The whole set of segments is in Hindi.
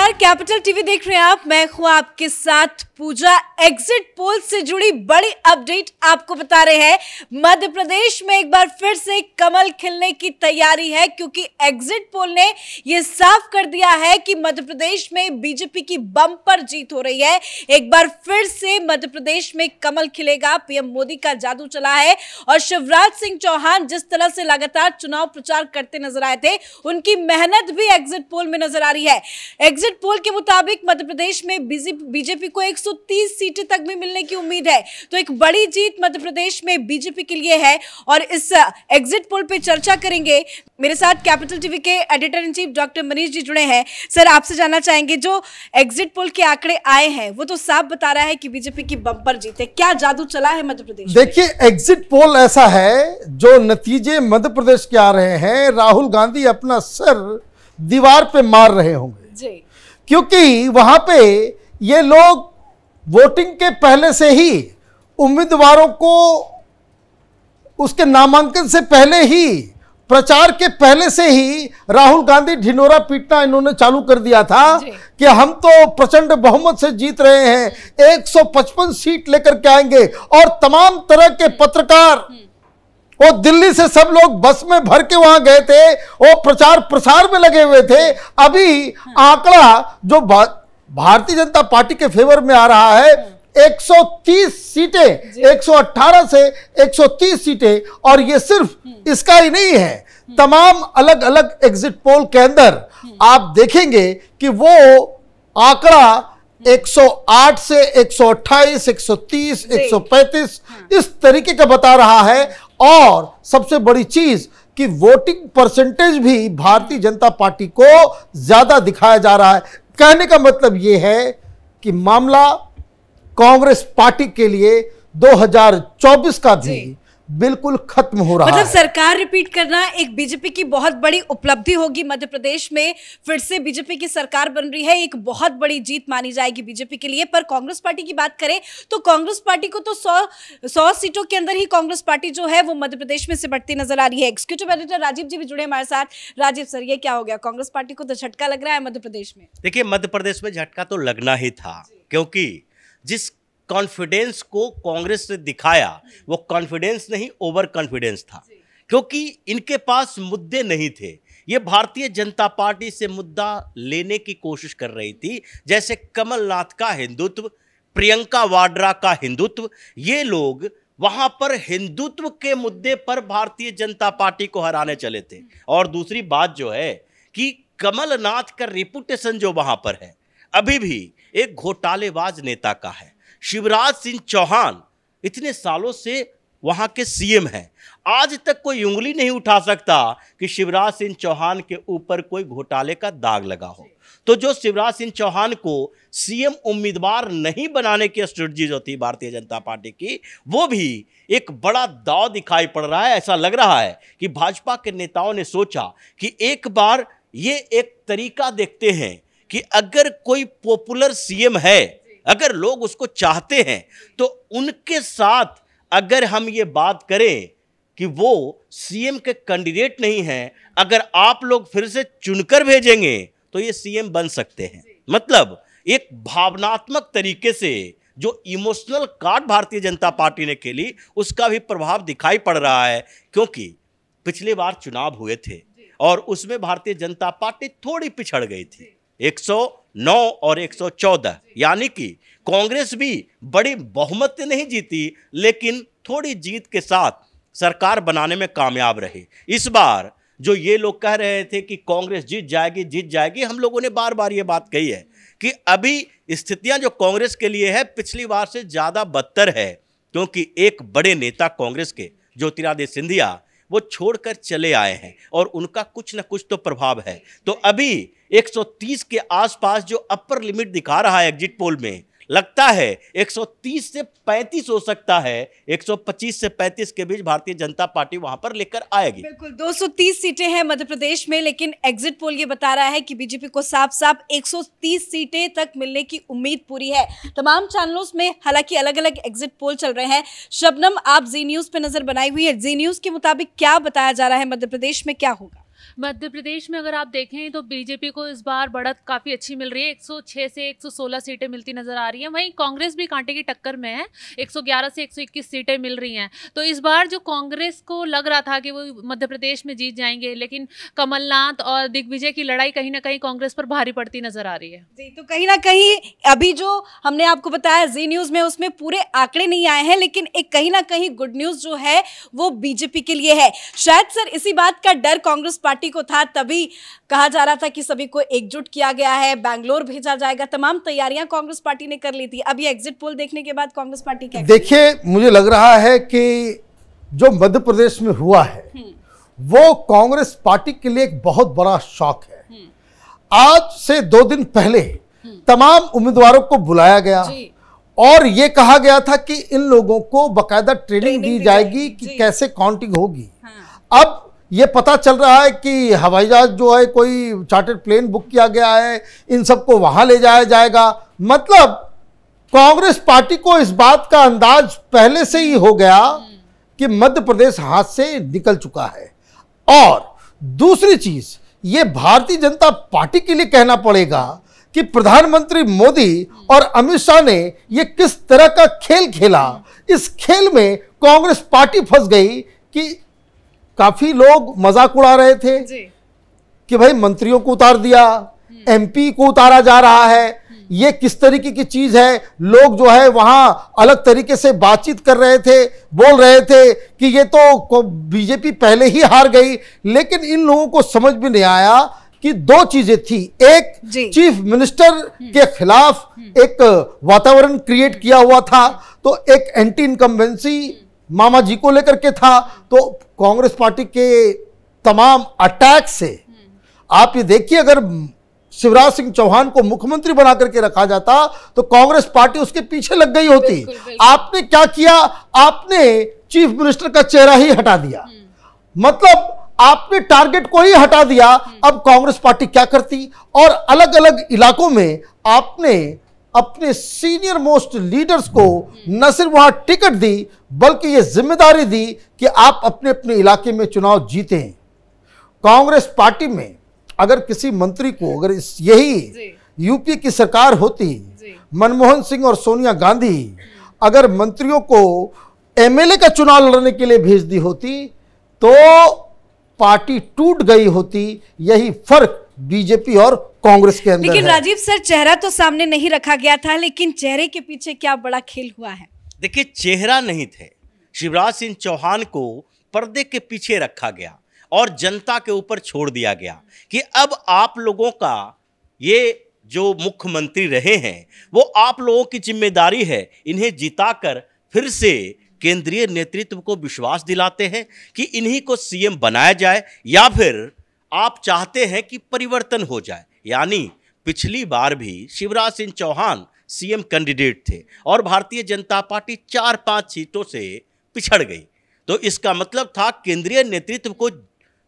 नमस्कार, कैपिटल टीवी देख रहे हैं आप। मैं हूं आपके साथ पूजा। एग्जिट पोल से जुड़ी बड़ी अपडेट आपको बता रहे हैं। मध्य प्रदेश में एक बार फिर से कमल खिलने की तैयारी है, क्योंकि एग्जिट पोल ने यह साफ कर दिया है कि मध्य प्रदेश में बीजेपी की बम्पर जीत हो रही है। एक बार फिर से मध्य प्रदेश में कमल खिलेगा। पीएम मोदी का जादू चला है और शिवराज सिंह चौहान जिस तरह से लगातार चुनाव प्रचार करते नजर आए थे, उनकी मेहनत भी एग्जिट पोल में नजर आ रही है। एग्जिट पोल के मुताबिक मध्य प्रदेश में बीजेपी को 130 सीटें तक भी मिलने की उम्मीद है। तो एक बड़ी जीत मध्य प्रदेश में बीजेपी के लिए है और इस एग्जिट पोल पे चर्चा करेंगे। मेरे साथ कैपिटल टीवी के editor in chief doctor Manish ji जुड़े हैं। सर, आपसे जानना चाहेंगे, जो एग्जिट पोल के आंकड़े आए हैं वो तो साफ बता रहा है कि बीजेपी की बम्पर जीत है। क्या जादू चला है मध्य प्रदेश? देखिए, एग्जिट पोल ऐसा है, जो नतीजे मध्य प्रदेश के आ रहे हैं, राहुल गांधी अपना सर दीवार पे मार रहे होंगे जी, क्योंकि वहां पे ये लोग वोटिंग के पहले से ही उम्मीदवारों को उसके नामांकन से पहले ही, प्रचार के पहले से ही राहुल गांधी ढिंढोरा पीटना इन्होंने चालू कर दिया था कि हम तो प्रचंड बहुमत से जीत रहे हैं, 155 सीट लेकर के आएंगे। और तमाम तरह के पत्रकार, वो दिल्ली से सब लोग बस में भर के वहां गए थे, वो प्रचार प्रसार में लगे हुए थे। अभी आंकड़ा जो भारतीय जनता पार्टी के फेवर में आ रहा है, 130 सीटें, 118 से 130 सीटें। और ये सिर्फ इसका ही नहीं है, तमाम अलग अलग एग्जिट पोल के अंदर आप देखेंगे कि वो आंकड़ा 108 से 128, 130, 135 इस तरीके का बता रहा है। और सबसे बड़ी चीज कि वोटिंग परसेंटेज भी भारतीय जनता पार्टी को ज्यादा दिखाया जा रहा है। कहने का मतलब यह है कि मामला कांग्रेस पार्टी के लिए 2024 का भी बिल्कुल खत्म हो रहा है। मतलब सरकार रिपीट करना एक बीजेपी की बहुत बड़ी उपलब्धि होगी। मध्य प्रदेश में फिर से बीजेपी की सरकार बन रही है, एक बहुत बड़ी जीत मानी जाएगी बीजेपी के लिए। पर कांग्रेस पार्टी की बात करें तो कांग्रेस पार्टी को तो 100 सीटों के अंदर ही कांग्रेस पार्टी जो है वो मध्य प्रदेश में सिमटती नजर आ रही है। एग्जीक्यूटिव एडिटर राजीव जी भी जुड़े हमारे साथ। राजीव सर, ये क्या हो गया? कांग्रेस पार्टी को तो झटका लग रहा है मध्य प्रदेश में। देखिए, मध्य प्रदेश में झटका तो लगना ही था, क्योंकि जिस कॉन्फिडेंस को कांग्रेस ने दिखाया वो कॉन्फिडेंस नहीं, ओवर कॉन्फिडेंस था। क्योंकि इनके पास मुद्दे नहीं थे। ये भारतीय जनता पार्टी से मुद्दा लेने की कोशिश कर रही थी, जैसे कमलनाथ का हिंदुत्व, प्रियंका वाड्रा का हिंदुत्व। ये लोग वहां पर हिंदुत्व के मुद्दे पर भारतीय जनता पार्टी को हराने चले थे। और दूसरी बात जो है कि कमलनाथ का रिपुटेशन जो वहां पर है, अभी भी एक घोटालेबाज नेता का है। शिवराज सिंह चौहान इतने सालों से वहां के सीएम हैं, आज तक कोई उंगली नहीं उठा सकता कि शिवराज सिंह चौहान के ऊपर कोई घोटाले का दाग लगा हो। तो जो शिवराज सिंह चौहान को सीएम उम्मीदवार नहीं बनाने की स्ट्रेटजी जो थी भारतीय जनता पार्टी की, वो भी एक बड़ा दांव दिखाई पड़ रहा है। ऐसा लग रहा है कि भाजपा के नेताओं ने सोचा कि एक बार ये एक तरीका देखते हैं कि अगर कोई पॉपुलर सीएम है, अगर लोग उसको चाहते हैं, तो उनके साथ अगर हम ये बात करें कि वो सीएम के कैंडिडेट नहीं हैं, अगर आप लोग फिर से चुनकर भेजेंगे तो ये सीएम बन सकते हैं। मतलब एक भावनात्मक तरीके से जो emotional card Bharatiya Janata party ने खेली, उसका भी प्रभाव दिखाई पड़ रहा है। क्योंकि पिछली बार चुनाव हुए थे और उसमें भारतीय जनता पार्टी थोड़ी पिछड़ गई थी, 109 और 114, यानी कि कांग्रेस भी बड़ी बहुमत से नहीं जीती, लेकिन थोड़ी जीत के साथ सरकार बनाने में कामयाब रही। इस बार जो ये लोग कह रहे थे कि कांग्रेस जीत जाएगी, हम लोगों ने बार बार ये बात कही है कि अभी स्थितियां जो कांग्रेस के लिए है पिछली बार से ज़्यादा बदतर है। क्योंकि एक बड़े नेता कांग्रेस के ज्योतिरादित्य सिंधिया वो छोड़कर चले आए हैं और उनका कुछ न कुछ तो प्रभाव है। तो अभी 130 के आसपास जो अपर लिमिट दिखा रहा है एग्जिट पोल में, लगता है 130 से 35 हो सकता है, 125 से 35 के बीच भारतीय जनता पार्टी वहां पर लेकर आएगी। बिल्कुल 230 सीटें हैं मध्य प्रदेश में, लेकिन एग्जिट पोल ये बता रहा है कि बीजेपी को साफ साफ 130 सीटें तक मिलने की उम्मीद पूरी है। तमाम चैनलों में हालांकि अलग अलग एग्जिट पोल चल रहे हैं। शबनम, आप जी न्यूज पे नजर बनाई हुई है, जी न्यूज के मुताबिक क्या बताया जा रहा है, मध्य प्रदेश में क्या होगा? मध्य प्रदेश में अगर आप देखें तो बीजेपी को इस बार बढ़त काफ़ी अच्छी मिल रही है। 106 से 116 सीटें मिलती नजर आ रही हैं। वहीं कांग्रेस भी कांटे की टक्कर में है, 111 से 121 सीटें मिल रही हैं। तो इस बार जो कांग्रेस को लग रहा था कि वो मध्य प्रदेश में जीत जाएंगे, लेकिन कमलनाथ और दिग्विजय की लड़ाई कहीं ना कहीं कांग्रेस पर भारी पड़ती नजर आ रही है। जी, तो कहीं ना कहीं अभी जो हमने आपको बताया जी न्यूज़ में, उसमें पूरे आंकड़े नहीं आए हैं, लेकिन एक कहीं ना कहीं गुड न्यूज़ जो है वो बीजेपी के लिए है। शायद सर इसी बात का डर कांग्रेस पार्टी को था, तभी कहा जा रहा था कि सभी को एकजुट किया गया है, बैंगलोर भेजा जाएगा, तमाम तैयारियां कांग्रेस पार्टी ने कर ली थी। अब ये एग्जिट पोल देखने के बाद कांग्रेस पार्टी क्या? देखिए, मुझे लग रहा है कि जो मध्य प्रदेश में हुआ है वो कांग्रेस पार्टी के लिए एक बहुत बड़ा शॉक है। आज से 2 दिन पहले तमाम उम्मीदवारों को बुलाया गया और ये कहा गया था कि इन लोगों को बकायदा ट्रेनिंग दी जाएगी कि कैसे काउंटिंग होगी। अब ये पता चल रहा है कि हवाई जहाज जो है, कोई चार्टर्ड प्लेन बुक किया गया है, इन सबको वहां ले जाया जाएगा। मतलब कांग्रेस पार्टी को इस बात का अंदाज पहले से ही हो गया कि मध्य प्रदेश हाथ से निकल चुका है। और दूसरी चीज, ये भारतीय जनता पार्टी के लिए कहना पड़ेगा कि प्रधानमंत्री मोदी और अमित शाह ने ये किस तरह का खेल खेला। इस खेल में कांग्रेस पार्टी फंस गई कि काफी लोग मजाक उड़ा रहे थे कि भाई मंत्रियों को उतार दिया, एमपी को उतारा जा रहा है, ये किस तरीके की चीज है। लोग जो है वहां अलग तरीके से बातचीत कर रहे थे, बोल रहे थे कि ये तो बीजेपी पहले ही हार गई। लेकिन इन लोगों को समझ में नहीं आया कि 2 चीजें थी। एक, चीफ मिनिस्टर के खिलाफ एक वातावरण क्रिएट किया हुआ था, तो एक एंटी इनकम्बेंसी मामा जी को लेकर के था। तो कांग्रेस पार्टी के तमाम अटैक से आप ये देखिए, अगर शिवराज सिंह चौहान को मुख्यमंत्री बना करके रखा जाता तो कांग्रेस पार्टी उसके पीछे लग गई होती। आपने क्या किया? आपने चीफ मिनिस्टर का चेहरा ही हटा दिया, मतलब आपने टारगेट को ही हटा दिया। अब कांग्रेस पार्टी क्या करती? और अलग अलग इलाकों में आपने अपने सीनियर मोस्ट लीडर्स को न सिर्फ वहां टिकट दी, बल्कि यह जिम्मेदारी दी कि आप अपने अपने इलाके में चुनाव जीतें। कांग्रेस पार्टी में अगर किसी मंत्री को, अगर यही यूपी की सरकार होती, मनमोहन सिंह और सोनिया गांधी अगर मंत्रियों को एमएलए का चुनाव लड़ने के लिए भेज दी होती तो पार्टी टूट गई होती। यही फर्क बीजेपी और कांग्रेस के अंदर लेकिन है। राजीव सर, चेहरा तो सामने नहीं रखा गया था, लेकिन चेहरे के पीछे क्या बड़ा खेल हुआ है? देखिए, चेहरा नहीं थे, शिवराज सिंह चौहान को पर्दे के पीछे रखा गया और जनता के ऊपर छोड़ दिया गया कि अब आप लोगों का, ये जो मुख्यमंत्री रहे हैं वो आप लोगों की जिम्मेदारी है, इन्हें जिताकर फिर से केंद्रीय नेतृत्व को विश्वास दिलाते हैं कि इन्हीं को सीएम बनाया जाए, या फिर आप चाहते हैं कि परिवर्तन हो जाए। यानी पिछली बार भी शिवराज सिंह चौहान सीएम कैंडिडेट थे और भारतीय जनता पार्टी 4-5 सीटों से पिछड़ गई। तो इसका मतलब था केंद्रीय नेतृत्व को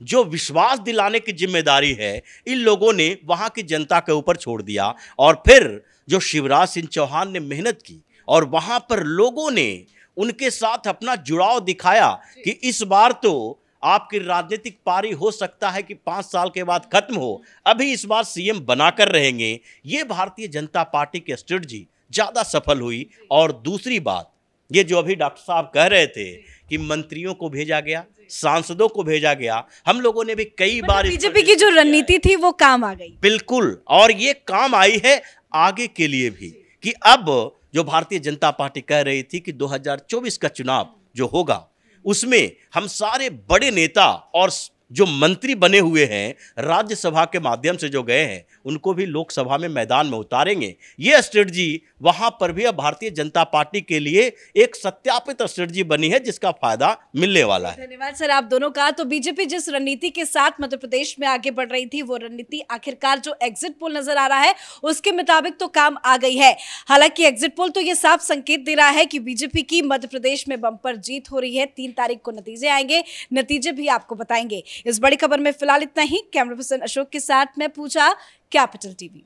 जो विश्वास दिलाने की जिम्मेदारी है, इन लोगों ने वहां की जनता के ऊपर छोड़ दिया। और फिर जो शिवराज सिंह चौहान ने मेहनत की और वहां पर लोगों ने उनके साथ अपना जुड़ाव दिखाया कि इस बार तो आपकी राजनीतिक पारी हो सकता है कि 5 साल के बाद खत्म हो, अभी इस बार सीएम बनाकर रहेंगे, ये भारतीय जनता पार्टी की स्ट्रेटजी ज़्यादा सफल हुई। और दूसरी बात, ये जो अभी डॉक्टर साहब कह रहे थे कि मंत्रियों को भेजा गया, सांसदों को भेजा गया, हम लोगों ने भी कई बार बीजेपी की जो रणनीति थी वो काम आ गई। बिल्कुल, और ये काम आई है आगे के लिए भी कि अब जो भारतीय जनता पार्टी कह रही थी कि 2024 का चुनाव जो होगा उसमें हम सारे बड़े नेता और जो मंत्री बने हुए हैं, राज्यसभा के माध्यम से जो गए हैं, उनको भी लोकसभा में मैदान में उतारेंगे। ये स्ट्रेटजी वहां पर भी अब भारतीय जनता पार्टी के लिए एक सत्यापित स्ट्रेटजी बनी है, जिसका फायदा मिलने वाला है। धन्यवाद सर आप दोनों का। तो बीजेपी जिस रणनीति के साथ मध्य प्रदेश में आगे बढ़ रही थी, वो रणनीति आखिरकार जो एग्जिट पोल नजर आ रहा है उसके मुताबिक तो काम आ गई है। हालांकि एग्जिट पोल तो ये साफ संकेत दे रहा है कि बीजेपी की मध्य प्रदेश में बम्पर जीत हो रही है। 3 तारीख को नतीजे आएंगे, नतीजे भी आपको बताएंगे। इस बड़ी खबर में फिलहाल इतना ही। कैमरा पर्सन अशोक के साथ मैं पूजा, कैपिटल टीवी।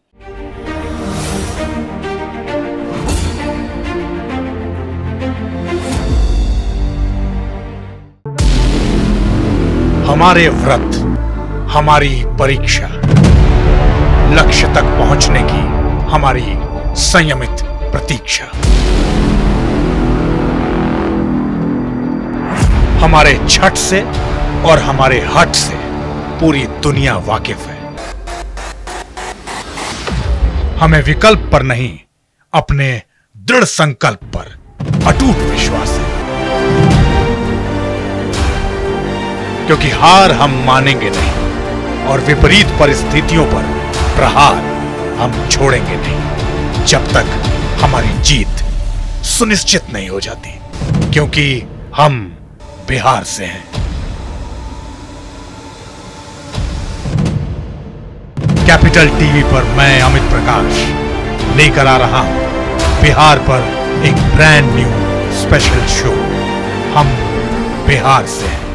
हमारे व्रत हमारी परीक्षा, लक्ष्य तक पहुंचने की हमारी संयमित प्रतीक्षा। हमारे छठ से और हमारे हठ से पूरी दुनिया वाकिफ है। हमें विकल्प पर नहीं, अपने दृढ़ संकल्प पर अटूट विश्वास है। क्योंकि हार हम मानेंगे नहीं और विपरीत परिस्थितियों पर प्रहार हम छोड़ेंगे नहीं, जब तक हमारी जीत सुनिश्चित नहीं हो जाती। क्योंकि हम बिहार से हैं। कैपिटल टीवी पर मैं अमित प्रकाश लेकर आ रहा हूं बिहार पर एक ब्रांड न्यू स्पेशल शो। हम बिहार से हैं।